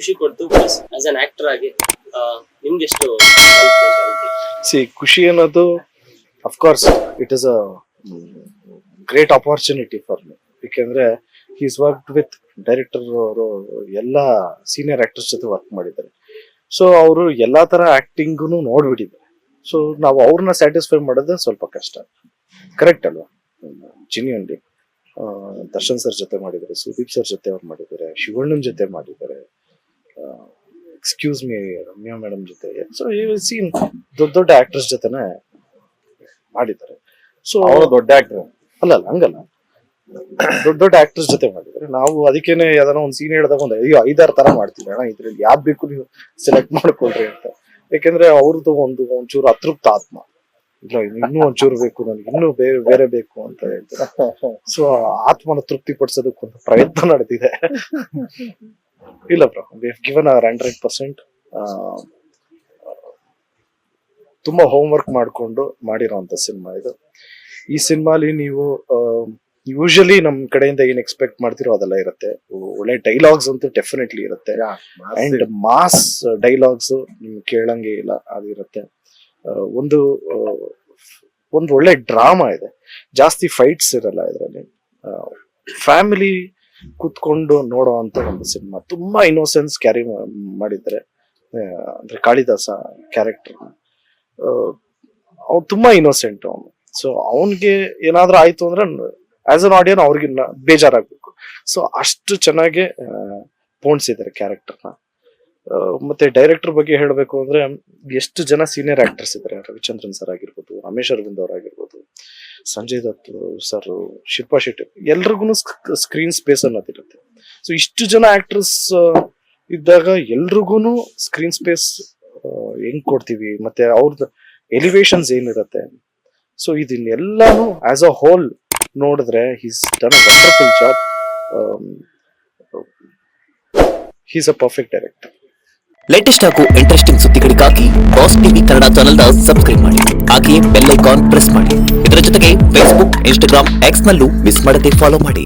ಖುಷಿ ಕೊಡ್ತು. Plus as an actor ಆಗಿ ನಿಮ್ಗೆ ಎಷ್ಟು ಖುಷಿ ಅನ್ನೋದು of course it is a great opportunity for me. ಯಾಕೆಂದ್ರೆ ಹೀಸ್ ವರ್ಕ್ಡ್ ವಿತ್ ಡೈರೆಕ್ಟರ್ ಅವರು ಎಲ್ಲ ಸೀನಿಯರ್ ಆಕ್ಟರ್ಸ್ ಜೊತೆ ವರ್ಕ್ ಮಾಡಿದ್ದಾರೆ. ಸೊ ಅವರು ಎಲ್ಲಾ ತರ ಆಕ್ಟಿಂಗ್ ನೋಡ್ಬಿಟ್ಟಿದ್ದಾರೆ. ಸೊ ನಾವು ಅವ್ರನ್ನ ಸ್ಯಾಟಿಸ್ಫೈ ಮಾಡೋದು ಸ್ವಲ್ಪ ಕಷ್ಟ. ಕರೆಕ್ಟ್ ಅಲ್ವಾ? ಜಿನಿಯನ್ಲಿ ದರ್ಶನ್ ಸರ್ ಜೊತೆ ಮಾಡಿದ್ದಾರೆ, ಸುದೀಪ್ ಸರ್ ಜೊತೆ ಅವ್ರು ಮಾಡಿದ್ದಾರೆ, ಶಿವಣ್ಣನ್ ಜೊತೆ ಮಾಡಿದ್ದಾರೆ, ಎಕ್ಸ್ಕ್ಯೂಸ್ ಮೀ ರಮ್ಯಾ ಮೇಡಮ್ ಜೊತೆ. ಸೊ ಸೀನ್ ದೊಡ್ಡ ದೊಡ್ಡ ಆಕ್ಟರ್ಸ್ ಜೊತೆನೆ ಮಾಡಿದ್ದಾರೆ. ಸೊ ಅವರು ದೊಡ್ಡ ಆಕ್ಟರ್ ಅಲ್ಲ ಹಂಗಲ್ಲ, ದೊಡ್ಡ ದೊಡ್ಡ ಆಕ್ಟರ್ಸ್ ಜೊತೆ ಮಾಡಿದ್ದಾರೆ. ನಾವು ಅದಕ್ಕೇನೆ ಯಾವ್ದಾನ ಒಂದ್ ಸೀನ್ ಹೇಳಿದಾಗ ಒಂದು 5-6 ತರ ಮಾಡ್ತೀವಿ ಅಣ್ಣ, ಇದ್ರಲ್ಲಿ ಯಾವ್ದು ಬೇಕು ನೀವು ಸೆಲೆಕ್ಟ್ ಮಾಡ್ಕೊಳ್ರಿ ಅಂತ. ಯಾಕೆಂದ್ರೆ ಅವ್ರದ್ದು ಒಂಚೂರು ಅತೃಪ್ತ ಆತ್ಮ, ಇಲ್ಲ ಇನ್ನೂ ಒಂಚೂರು ಬೇಕು, ನನಗೆ ಇನ್ನೂ ಬೇರೆ ಬೇಕು ಅಂತ ಹೇಳ್ತಾರೆ. ಸೊ ಆತ್ಮನ ತೃಪ್ತಿ ಪಡಿಸೋದಕ್ಕೊಂದು ಪ್ರಯತ್ನ ನಡೆದಿದೆ. ಇಲ್ಲ bro, we have given our 100%. ತುಂಬಾ ಹೋಮ್ ವರ್ಕ್ ಮಾಡ್ಕೊಂಡು ಮಾಡಿರೋಂಥ ಸಿನಿಮಾ ಇದು. ಈ ಸಿನಿಮಾಲಿ ನೀವು ಯೂಶಲಿ ನಮ್ ಕಡೆಯಿಂದ ಏನ್ ಎಕ್ಸ್ಪೆಕ್ಟ್ ಮಾಡ್ತಿರೋ ಅದೆಲ್ಲ ಇರುತ್ತೆ. ಒಳ್ಳೆ ಡೈಲಾಗ್ಸ್ ಅಂತೂ ಡೆಫಿನೆಟ್ಲಿ ಇರುತ್ತೆ, ಅಂಡ್ ಮಾಸ್ ಡೈಲಾಗ್ಸ್ ನಿಮ್ಗೆ ಕೇಳಂಗೆ ಇಲ್ಲ, ಅದಿರುತ್ತೆ. ಒಂದು ಒಳ್ಳೆ ಡ್ರಾಮಾ ಇದೆ, ಜಾಸ್ತಿ ಫೈಟ್ಸ್ ಇರಲ್ಲ ಇದರಲ್ಲಿ. ಫ್ಯಾಮಿಲಿ ಕೂತ್ಕೊಂಡು ನೋಡೋ ಅಂತ ಒಂದು ಸಿನಿಮಾ. ತುಂಬಾ ಇನ್ನೋಸೆನ್ಸ್ ಕ್ಯಾರಿ ಮಾಡಿದ್ದಾರೆ. ಅಂದ್ರೆ ಕಾಳಿದಾಸ ಕ್ಯಾರೆಕ್ಟರ್ ಅವ್ನು ತುಂಬಾ ಇನ್ನೋಸೆಂಟ್ ಅವನು. ಸೊ ಅವನ್ಗೆ ಏನಾದ್ರೂ ಆಯ್ತು ಅಂದ್ರೆ ಆಸ್ ಅನ್ ಆಡಿಯನ್ ಅವ್ರಿಗೆ ಬೇಜಾರಾಗ್ಬೇಕು. ಸೊ ಅಷ್ಟು ಚೆನ್ನಾಗಿ ಪೋಣಿಸಿದ್ದಾರೆ ಕ್ಯಾರೆಕ್ಟರ್ನ. ಮತ್ತೆ ಡೈರೆಕ್ಟರ್ ಬಗ್ಗೆ ಹೇಳಬೇಕು ಅಂದ್ರೆ ಎಷ್ಟು ಜನ ಸೀನಿಯರ್ ಆಕ್ಟರ್ಸ್ ಇದ್ದಾರೆ. ರವಿಚಂದ್ರನ್ ಸರ್ ಆಗಿರ್ಬೋದು, ರಮೇಶ್ ಅರವಿಂದ್ ಅವ್ರ ಆಗಿರ್ಬೋದು, ಸಂಜಯ್ ದತ್ ಸರ್, ಶಿಲ್ಪಾ ಶೆಟ್ಟಿ, ಎಲ್ರಿಗೂ ಸ್ಕ್ರೀನ್ ಸ್ಪೇಸ್ ಅನ್ನೋದಿರುತ್ತೆ. ಸೊ ಇಷ್ಟು ಜನ ಆಕ್ಟರ್ಸ್ ಇದ್ದಾಗ ಎಲ್ರಿಗೂ ಸ್ಕ್ರೀನ್ ಸ್ಪೇಸ್ ಹೆಂಗ್ ಕೊಡ್ತೀವಿ, ಮತ್ತೆ ಅವ್ರದ್ದು ಎಲಿವೇಶನ್ಸ್ ಏನಿರುತ್ತೆ. ಸೊ ಇದನ್ನೆಲ್ಲಾನು ಆಸ್ ಅ ಹೋಲ್ ನೋಡಿದ್ರೆ he's done a wonderful job. He's a perfect director. Latest ಹಾಗೂ ಇಂಟ್ರೆಸ್ಟಿಂಗ್ ಸುದ್ದಿಗಳಿಗಾಗಿ ಬಾಸ್ ಟಿವಿ ಕನ್ನಡ ಚಾನೆಲ್ನ ಸಬ್ಸ್ಕ್ರೈಬ್ ಮಾಡಿ, ಹಾಗೆಯೇ ಬೆಲ್ ಐಕಾನ್ ಪ್ರೆಸ್ ಮಾಡಿ. ಇದರ ಜೊತೆಗೆ ಫೇಸ್ಬುಕ್, ಇನ್ಸ್ಟಾಗ್ರಾಮ್, ಎಕ್ಸ್ ನಲ್ಲೂ ಮಿಸ್ ಮಾಡದೆ ಫಾಲೋ ಮಾಡಿ.